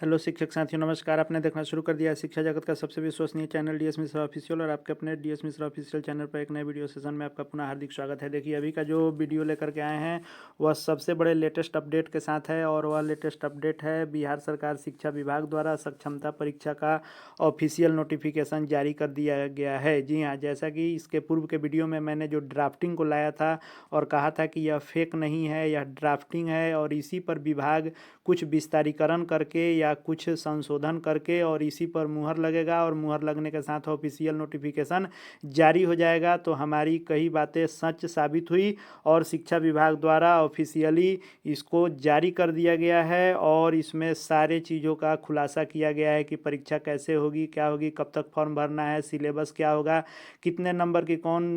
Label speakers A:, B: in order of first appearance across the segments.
A: Hello शिक्षक साथियों, नमस्कार। आपने देखना शुरू कर दिया है शिक्षा जगत का सबसे विश्वसनीय चैनल डीएस मिश्रा ऑफिशियल, और आपके अपने डीएस मिश्रा ऑफिशियल चैनल पर एक नए वीडियो सेशन में आपका पुनः हार्दिक स्वागत है। देखिए, अभी का जो वीडियो लेकर के आए हैं वह सबसे बड़े लेटेस्ट अपडेट के साथ है, और वह लेटेस्ट अपडेट है बिहार सरकार शिक्षा विभाग द्वारा सक्षमता परीक्षा का ऑफिशियल नोटिफिकेशन जारी कर दिया गया है। जी हाँ, जैसा कि इसके पूर्व के वीडियो में मैंने जो ड्राफ्टिंग को लाया था और कहा था कि यह फेक नहीं है, यह ड्राफ्टिंग है, और इसी पर विभाग कुछ विस्तारीकरण करके या कुछ संशोधन करके और इसी पर मुहर लगेगा, और मुहर लगने के साथ ऑफिशियल नोटिफिकेशन जारी हो जाएगा। तो हमारी कई बातें सच साबित हुई और शिक्षा विभाग द्वारा ऑफिशियली इसको जारी कर दिया गया है, और इसमें सारे चीज़ों का खुलासा किया गया है कि परीक्षा कैसे होगी, क्या होगी, कब तक फॉर्म भरना है, सिलेबस क्या होगा, कितने नंबर की कौन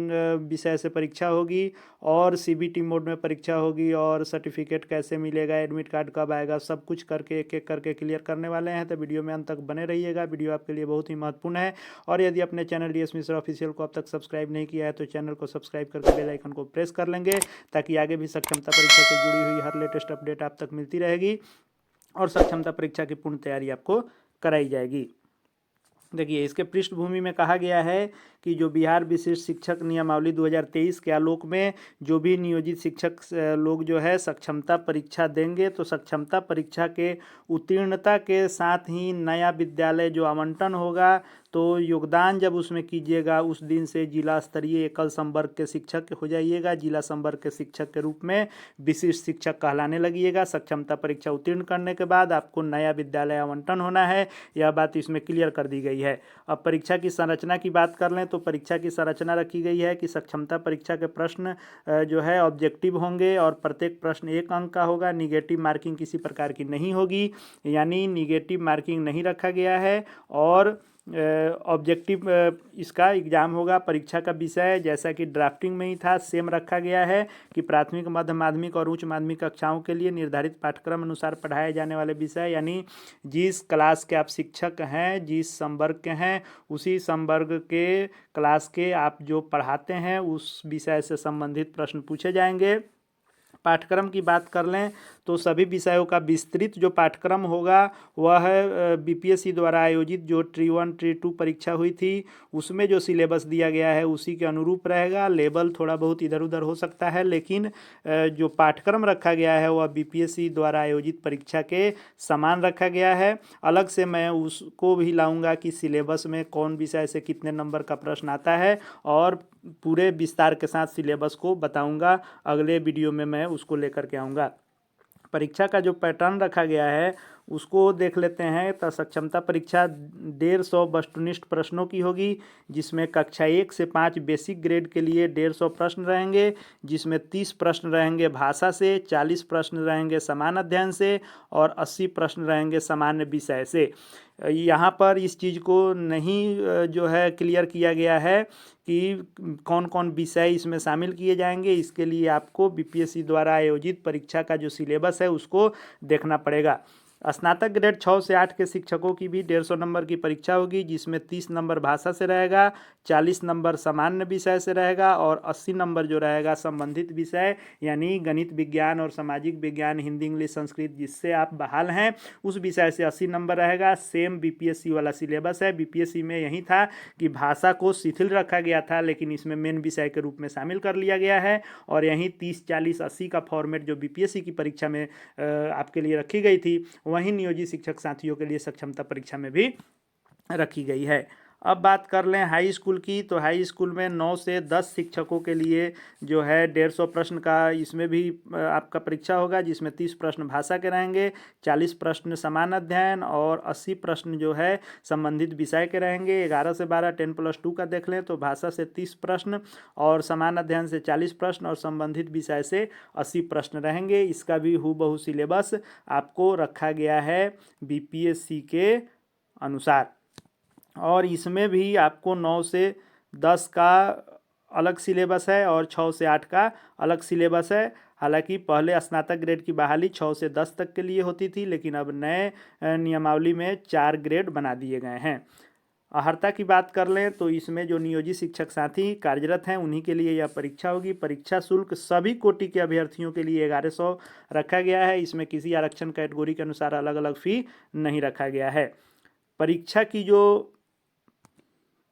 A: विषय से परीक्षा होगी, और सीबीटी मोड में परीक्षा होगी, और सर्टिफिकेट कैसे मिलेगा, एडमिट कार्ड कब आएगा, सब कुछ करके एक एक करके क्लियर करने वाले हैं। तो वीडियो में अंत तक बने रहिएगा, वीडियो आपके लिए बहुत ही महत्वपूर्ण है। और यदि अपने चैनल डीएस मिश्रा ऑफिशियल को अब तक सब्सक्राइब नहीं किया है तो चैनल को सब्सक्राइब करके बेल आइकन को प्रेस कर लेंगे, ताकि आगे भी सक्षमता परीक्षा से जुड़ी हुई हर लेटेस्ट अपडेट आप तक मिलती रहेगी और सक्षमता परीक्षा की पूर्ण तैयारी आपको कराई जाएगी। देखिए, इसके पृष्ठभूमि में कहा गया है कि जो बिहार विशिष्ट शिक्षक नियमावली 2023 के आलोक में जो भी नियोजित शिक्षक लोग जो है सक्षमता परीक्षा देंगे, तो सक्षमता परीक्षा के उत्तीर्णता के साथ ही नया विद्यालय जो आवंटन होगा, तो योगदान जब उसमें कीजिएगा उस दिन से जिला स्तरीय एकल संवर्ग के शिक्षक हो जाइएगा, जिला संवर्ग के शिक्षक के रूप में विशिष्ट शिक्षक कहलाने लगिएगा। सक्षमता परीक्षा उत्तीर्ण करने के बाद आपको नया विद्यालय आवंटन होना है, यह बात इसमें क्लियर कर दी गई है। अब परीक्षा की संरचना की बात कर लें तो परीक्षा की संरचना रखी गई है कि सक्षमता परीक्षा के प्रश्न जो है ऑब्जेक्टिव होंगे, और प्रत्येक प्रश्न 1 अंक का होगा। निगेटिव मार्किंग किसी प्रकार की नहीं होगी, यानी निगेटिव मार्किंग नहीं रखा गया है। और ऑब्जेक्टिव इसका एग्जाम होगा। परीक्षा का विषय जैसा कि ड्राफ्टिंग में ही था सेम रखा गया है कि प्राथमिक, मध्य माध्यमिक और उच्च माध्यमिक कक्षाओं के लिए निर्धारित पाठ्यक्रम अनुसार पढ़ाए जाने वाले विषय, यानी जिस क्लास के आप शिक्षक हैं, जिस संवर्ग के हैं, उसी संवर्ग के क्लास के आप जो पढ़ाते हैं उस विषय से संबंधित प्रश्न पूछे जाएंगे। पाठ्यक्रम की बात कर लें तो सभी विषयों का विस्तृत जो पाठ्यक्रम होगा वह है बीपीएससी द्वारा आयोजित जो ट्री 1 ट्री 2 परीक्षा हुई थी उसमें जो सिलेबस दिया गया है उसी के अनुरूप रहेगा। लेवल थोड़ा बहुत इधर उधर हो सकता है, लेकिन जो पाठ्यक्रम रखा गया है वह बीपीएससी द्वारा आयोजित परीक्षा के समान रखा गया है। अलग से मैं उसको भी लाऊंगा कि सिलेबस में कौन विषय से कितने नंबर का प्रश्न आता है, और पूरे विस्तार के साथ सिलेबस को बताऊंगा। अगले वीडियो में मैं उसको लेकर के आऊँगा। परीक्षा का जो पैटर्न रखा गया है उसको देख लेते हैं। तो सक्षमता परीक्षा 150 वस्तुनिष्ठ प्रश्नों की होगी, जिसमें कक्षा 1 से 5 बेसिक ग्रेड के लिए 150 प्रश्न रहेंगे, जिसमें 30 प्रश्न रहेंगे भाषा से, 40 प्रश्न रहेंगे समान अध्ययन से, और 80 प्रश्न रहेंगे सामान्य विषय से। यहाँ पर इस चीज़ को नहीं जो है क्लियर किया गया है कि कौन कौन विषय इसमें शामिल किए जाएंगे। इसके लिए आपको बीपीएससी द्वारा आयोजित परीक्षा का जो सिलेबस है उसको देखना पड़ेगा। स्नातक ग्रेड 6 से 8 के शिक्षकों की भी 150 नंबर की परीक्षा होगी, जिसमें 30 नंबर भाषा से रहेगा, 40 नंबर सामान्य विषय से रहेगा, और 80 नंबर जो रहेगा संबंधित विषय, यानी गणित, विज्ञान और सामाजिक विज्ञान, हिंदी, इंग्लिश, संस्कृत जिससे आप बहाल हैं उस विषय से 80 नंबर रहेगा। सेम बीपीएससी वाला सिलेबस है। बीपीएससी में यही था कि भाषा को शिथिल रखा गया था, लेकिन इसमें मेन विषय के रूप में शामिल कर लिया गया है, और यहीं 30, 40, 80 का फॉर्मेट जो बीपीएससी की परीक्षा में आपके लिए रखी गई थी वहीं नियोजित शिक्षक साथियों के लिए सक्षमता परीक्षा में भी रखी गई है। अब बात कर लें हाई स्कूल की, तो हाई स्कूल में 9 से 10 शिक्षकों के लिए जो है 150 प्रश्न का इसमें भी आपका परीक्षा होगा, जिसमें 30 प्रश्न भाषा के रहेंगे, 40 प्रश्न समान अध्ययन, और 80 प्रश्न जो है संबंधित विषय के रहेंगे। 11 से 12 10+2 का देख लें तो भाषा से 30 प्रश्न, और समान अध्ययन से 40 प्रश्न, और संबंधित विषय से 80 प्रश्न रहेंगे। इसका भी हूबहू सिलेबस आपको रखा गया है बीपीएससी के अनुसार, और इसमें भी आपको 9 से 10 का अलग सिलेबस है और 6 से 8 का अलग सिलेबस है। हालांकि पहले स्नातक ग्रेड की बहाली 6 से 10 तक के लिए होती थी, लेकिन अब नए नियमावली में 4 ग्रेड बना दिए गए हैं। अर्हता की बात कर लें तो इसमें जो नियोजित शिक्षक साथी कार्यरत हैं उन्हीं के लिए यह परीक्षा होगी। परीक्षा शुल्क सभी कोटि के अभ्यर्थियों के लिए 1100 रखा गया है। इसमें किसी आरक्षण कैटेगरी के अनुसार अलग अलग फ़ी नहीं रखा गया है। परीक्षा की जो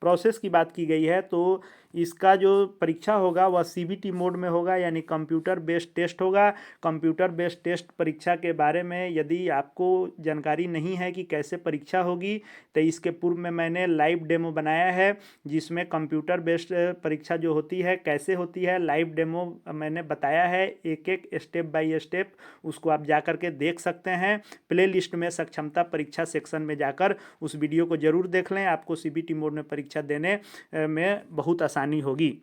A: प्रोसेस की बात की गई है तो इसका जो परीक्षा होगा वह सीबीटी मोड में होगा, यानी कंप्यूटर बेस्ड टेस्ट होगा। कंप्यूटर बेस्ड टेस्ट परीक्षा के बारे में यदि आपको जानकारी नहीं है कि कैसे परीक्षा होगी तो इसके पूर्व में मैंने लाइव डेमो बनाया है, जिसमें कंप्यूटर बेस्ड परीक्षा जो होती है कैसे होती है लाइव डेमो मैंने बताया है, एक एक स्टेप बाय स्टेप। उसको आप जा कर के देख सकते हैं। प्ले लिस्ट में सक्षमता परीक्षा सेक्शन में जाकर उस वीडियो को ज़रूर देख लें। आपको सीबीटी मोड में परीक्षा देने में बहुत आसानी होगी।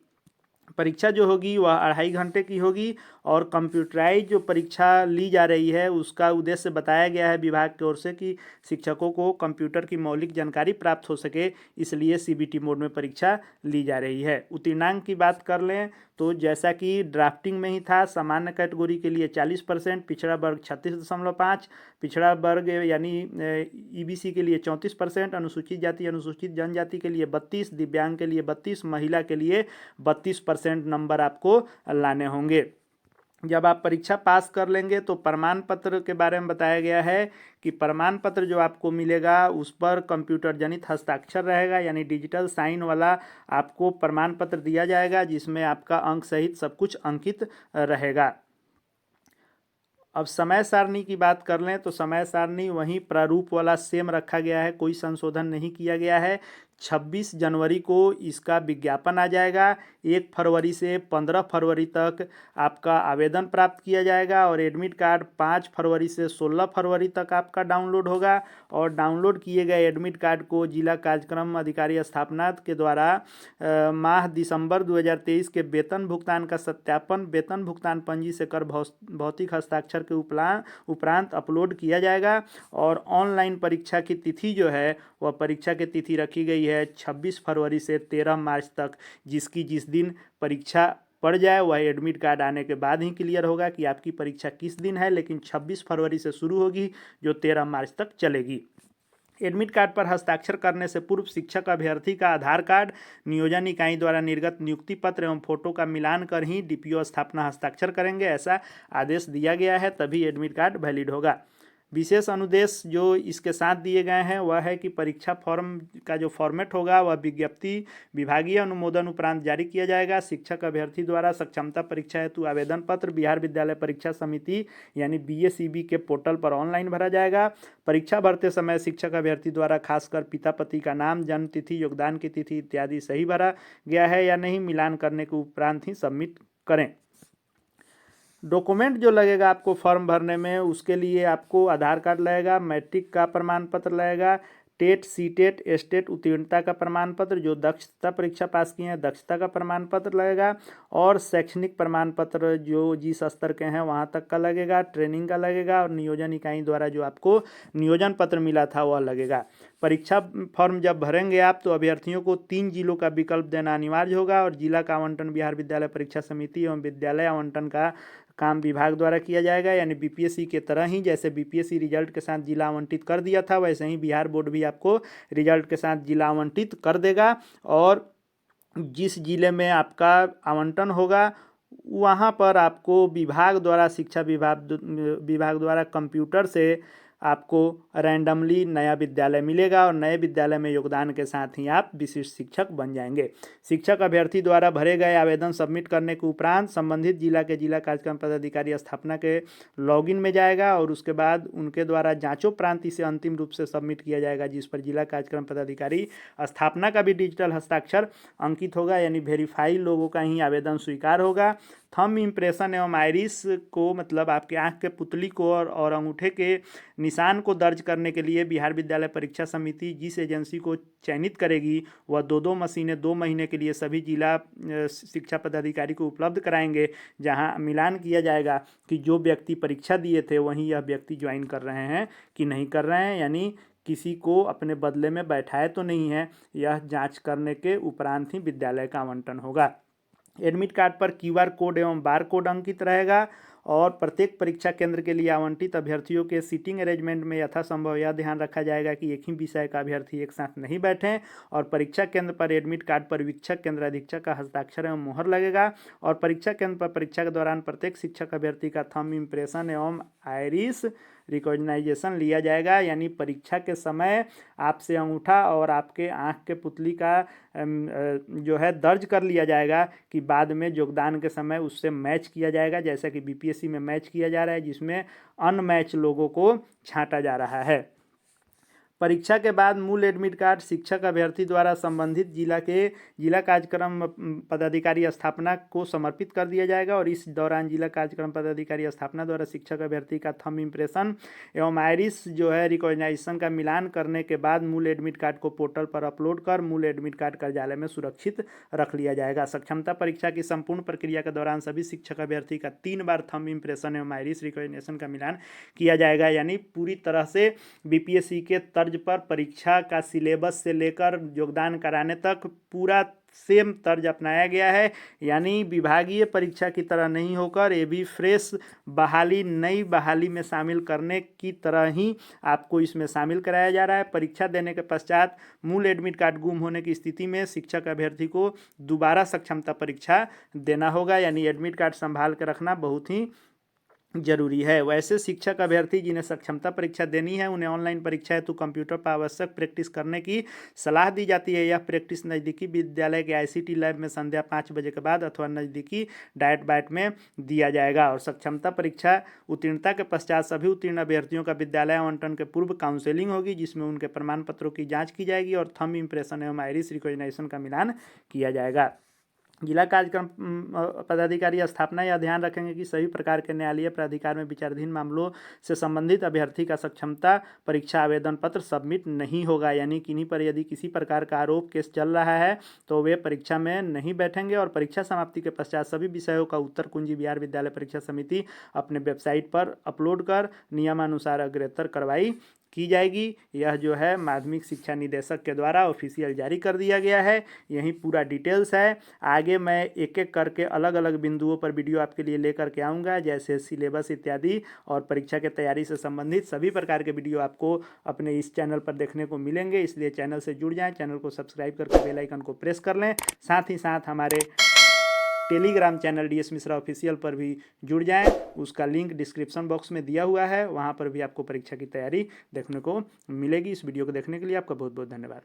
A: परीक्षा जो होगी वह 2.5 घंटे की होगी और कंप्यूटराइज जो परीक्षा ली जा रही है उसका उद्देश्य बताया गया है विभाग की ओर से कि शिक्षकों को कंप्यूटर की मौलिक जानकारी प्राप्त हो सके, इसलिए सीबीटी मोड में परीक्षा ली जा रही है। उत्तीर्णांक की बात कर लें तो जैसा कि ड्राफ्टिंग में ही था, सामान्य कैटेगरी के लिए 40%, पिछड़ा वर्ग 36.5, पिछड़ा वर्ग यानी ईबीसी के लिए 34%, अनुसूचित जाति अनुसूचित जनजाति के लिए 32, दिव्यांग के लिए 32, महिला के लिए 32% नंबर आपको लाने होंगे। जब आप परीक्षा पास कर लेंगे तो प्रमाण पत्र के बारे में बताया गया है कि प्रमाण पत्र जो आपको मिलेगा उस पर कंप्यूटर जनित हस्ताक्षर रहेगा, यानी डिजिटल साइन वाला आपको प्रमाण पत्र दिया जाएगा, जिसमें आपका अंक सहित सब कुछ अंकित रहेगा। अब समय सारणी की बात कर लें तो समय सारणी वहीं प्रारूप वाला सेम रखा गया है, कोई संशोधन नहीं किया गया है। 26 जनवरी को इसका विज्ञापन आ जाएगा। 1 फरवरी से 15 फरवरी तक आपका आवेदन प्राप्त किया जाएगा और एडमिट कार्ड 5 फरवरी से 16 फरवरी तक आपका डाउनलोड होगा। और डाउनलोड किए गए एडमिट कार्ड को जिला कार्यक्रम अधिकारी स्थापना के द्वारा माह दिसंबर 2023 के वेतन भुगतान का सत्यापन वेतन भुगतान पंजी से कर भौतिक हस्ताक्षर के उपरांत अपलोड किया जाएगा। और ऑनलाइन परीक्षा की तिथि जो है वह परीक्षा की तिथि रखी गई है 26 फरवरी से 13 मार्च तक, जिसकी जिस दिन परीक्षा पड़ जाए वह एडमिट कार्ड आने के बाद ही क्लियर होगा कि आपकी परीक्षा किस दिन है, लेकिन 26 फरवरी से शुरू होगी जो 13 मार्च तक चलेगी। एडमिट कार्ड पर हस्ताक्षर करने से पूर्व शिक्षक अभ्यर्थी का आधार कार्ड, नियोजन इकाई द्वारा निर्गत नियुक्ति पत्र एवं फोटो का मिलान कर ही डीपीओ स्थापना हस्ताक्षर करेंगे, ऐसा आदेश दिया गया है, तभी एडमिट कार्ड वैलिड होगा। विशेष अनुदेश जो इसके साथ दिए गए हैं वह है कि परीक्षा फॉर्म का जो फॉर्मेट होगा वह विज्ञप्ति विभागीय अनुमोदन उपरांत जारी किया जाएगा। शिक्षक अभ्यर्थी द्वारा सक्षमता परीक्षा हेतु आवेदन पत्र बिहार विद्यालय परीक्षा समिति यानी बीएसईबी के पोर्टल पर ऑनलाइन भरा जाएगा। परीक्षा भरते समय शिक्षक अभ्यर्थी द्वारा खासकर पिता पति का नाम, जन्म तिथि, योगदान की तिथि इत्यादि सही भरा गया है या नहीं मिलान करने के उपरांत ही सबमिट करें। डॉक्यूमेंट जो लगेगा आपको फॉर्म भरने में उसके लिए आपको आधार कार्ड लगेगा, मैट्रिक का प्रमाण पत्र लगेगा, टेट सीटेट एस्टेट उत्तीर्णता का प्रमाण पत्र, जो दक्षता परीक्षा पास किए हैं दक्षता का प्रमाण पत्र लगेगा, और शैक्षणिक प्रमाण पत्र जो जिस स्तर के हैं वहाँ तक का लगेगा, ट्रेनिंग का लगेगा, और नियोजन इकाई द्वारा जो आपको नियोजन पत्र मिला था वह लगेगा। परीक्षा फॉर्म जब भरेंगे आप तो अभ्यर्थियों को 3 जिलों का विकल्प देना अनिवार्य होगा और जिला का आवंटन बिहार विद्यालय परीक्षा समिति एवं विद्यालय आवंटन का काम विभाग द्वारा किया जाएगा। यानी बीपीएससी के तरह ही जैसे बीपीएससी रिजल्ट के साथ जिला आवंटित कर दिया था वैसे ही बिहार बोर्ड भी आपको रिजल्ट के साथ जिला आवंटित कर देगा। और जिस जिले में आपका आवंटन होगा वहाँ पर आपको विभाग द्वारा शिक्षा विभाग द्वारा कंप्यूटर से आपको रैंडमली नया विद्यालय मिलेगा और नए विद्यालय में योगदान के साथ ही आप विशिष्ट शिक्षक बन जाएंगे। शिक्षक अभ्यर्थी द्वारा भरे गए आवेदन सबमिट करने के उपरांत संबंधित जिला के जिला कार्यक्रम पदाधिकारी स्थापना के लॉगिन में जाएगा और उसके बाद उनके द्वारा जांचोपरांत इसे अंतिम रूप से सबमिट किया जाएगा, जिस पर जिला कार्यक्रम पदाधिकारी स्थापना का भी डिजिटल हस्ताक्षर अंकित होगा, यानी वेरीफाई लोगों का ही आवेदन स्वीकार होगा। थंब इम्प्रेशन एवं आइरिस को मतलब आपके आँख के पुतली को और अंगूठे के निशान को दर्ज करने के लिए बिहार विद्यालय परीक्षा समिति जिस एजेंसी को चयनित करेगी वह 2 मशीनें 2 महीने के लिए सभी जिला शिक्षा पदाधिकारी को उपलब्ध कराएंगे, जहां मिलान किया जाएगा कि जो व्यक्ति परीक्षा दिए थे वहीं यह व्यक्ति ज्वाइन कर रहे हैं कि नहीं कर रहे हैं, यानी किसी को अपने बदले में बैठाए तो नहीं है। यह जाँच करने के उपरांत ही विद्यालय का आवंटन होगा। एडमिट कार्ड पर क्यूआर कोड एवं बार कोड अंकित रहेगा और प्रत्येक परीक्षा केंद्र के लिए आवंटित अभ्यर्थियों के सीटिंग अरेंजमेंट में यथासंभव यह ध्यान रखा जाएगा कि एक ही विषय का अभ्यर्थी एक साथ नहीं बैठें। और परीक्षा केंद्र पर एडमिट कार्ड पर वीक्षक केंद्र अधीक्षक का हस्ताक्षर एवं मोहर लगेगा। और परीक्षा केंद्र पर परीक्षा के दौरान प्रत्येक शिक्षक अभ्यर्थी का थंब इम्प्रेशन एवं आइरिस रिकॉग्नाइजेशन लिया जाएगा, यानी परीक्षा के समय आपसे अंगूठा और आपके आँख के पुतली का जो है दर्ज कर लिया जाएगा कि बाद में योगदान के समय उससे मैच किया जाएगा, जैसा कि बीपीएससी में मैच किया जा रहा है जिसमें अनमैच लोगों को छांटा जा रहा है। परीक्षा के बाद मूल एडमिट कार्ड शिक्षक अभ्यर्थी द्वारा संबंधित जिला कार्यक्रम पदाधिकारी स्थापना को समर्पित कर दिया जाएगा। और इस दौरान जिला कार्यक्रम पदाधिकारी स्थापना द्वारा शिक्षक अभ्यर्थी का थंब इम्प्रेशन एवं आइरिस जो है रिकॉग्नाइजेशन का मिलान करने के बाद मूल एडमिट कार्ड को पोर्टल पर अपलोड कर मूल एडमिट कार्ड कार्यालय में सुरक्षित रख लिया जाएगा। सक्षमता परीक्षा की संपूर्ण प्रक्रिया के दौरान सभी शिक्षक अभ्यर्थी का 3 बार थंब इम्प्रेशन एवं आइरिस रिकॉग्निशन का मिलान किया जाएगा, यानी पूरी तरह से बीपीएससी के तर्ज पर परीक्षा का सिलेबस से लेकर योगदान कराने तक पूरा सेम तर्ज अपनाया गया है। यानी विभागीय परीक्षा की तरह नहीं होकर ये भी फ्रेश बहाली नई बहाली में शामिल करने की तरह ही आपको इसमें शामिल कराया जा रहा है। परीक्षा देने के पश्चात मूल एडमिट कार्ड गुम होने की स्थिति में शिक्षक अभ्यर्थी को दोबारा सक्षमता परीक्षा देना होगा, यानी एडमिट कार्ड संभाल कर रखना बहुत ही जरूरी है। वैसे शिक्षक अभ्यर्थी जिन्हें सक्षमता परीक्षा देनी है उन्हें ऑनलाइन परीक्षा हेतु कंप्यूटर पर आवश्यक प्रैक्टिस करने की सलाह दी जाती है। यह प्रैक्टिस नज़दीकी विद्यालय के आईसीटी लैब में संध्या 5 बजे के बाद अथवा नज़दीकी डाइट बाट में दिया जाएगा। और सक्षमता परीक्षा उत्तीर्णता के पश्चात सभी उत्तीर्ण अभ्यर्थियों का विद्यालय आवंटन के पूर्व काउंसलिंग होगी, जिसमें उनके प्रमाण पत्रों की जाँच की जाएगी और थंब इम्प्रेशन एवं आइरिस रिकॉग्निशन का मिलान किया जाएगा। जिला कार्यक्रम पदाधिकारी स्थापना यह ध्यान रखेंगे कि सभी प्रकार के न्यायालयीय प्राधिकार में विचाराधीन मामलों से संबंधित अभ्यर्थी का सक्षमता परीक्षा आवेदन पत्र सबमिट नहीं होगा, यानी किन्हीं पर यदि किसी प्रकार का आरोप केस चल रहा है तो वे परीक्षा में नहीं बैठेंगे। और परीक्षा समाप्ति के पश्चात सभी विषयों का उत्तर कुंजी बिहार विद्यालय परीक्षा समिति अपने वेबसाइट पर अपलोड कर नियमानुसार अग्रेतर कार्रवाई की जाएगी। यह जो है माध्यमिक शिक्षा निदेशक के द्वारा ऑफिशियल जारी कर दिया गया है। यही पूरा डिटेल्स है। आगे मैं एक एक करके अलग अलग बिंदुओं पर वीडियो आपके लिए लेकर के आऊँगा, जैसे सिलेबस इत्यादि और परीक्षा के तैयारी से संबंधित सभी प्रकार के वीडियो आपको अपने इस चैनल पर देखने को मिलेंगे। इसलिए चैनल से जुड़ जाएं, चैनल को सब्सक्राइब करके बेल आइकन को प्रेस कर लें। साथ ही साथ हमारे Telegram channel DS Mishra official पर भी जुड़ जाएं, उसका लिंक डिस्क्रिप्शन बॉक्स में दिया हुआ है, वहां पर भी आपको परीक्षा की तैयारी देखने को मिलेगी। इस वीडियो को देखने के लिए आपका बहुत बहुत धन्यवाद।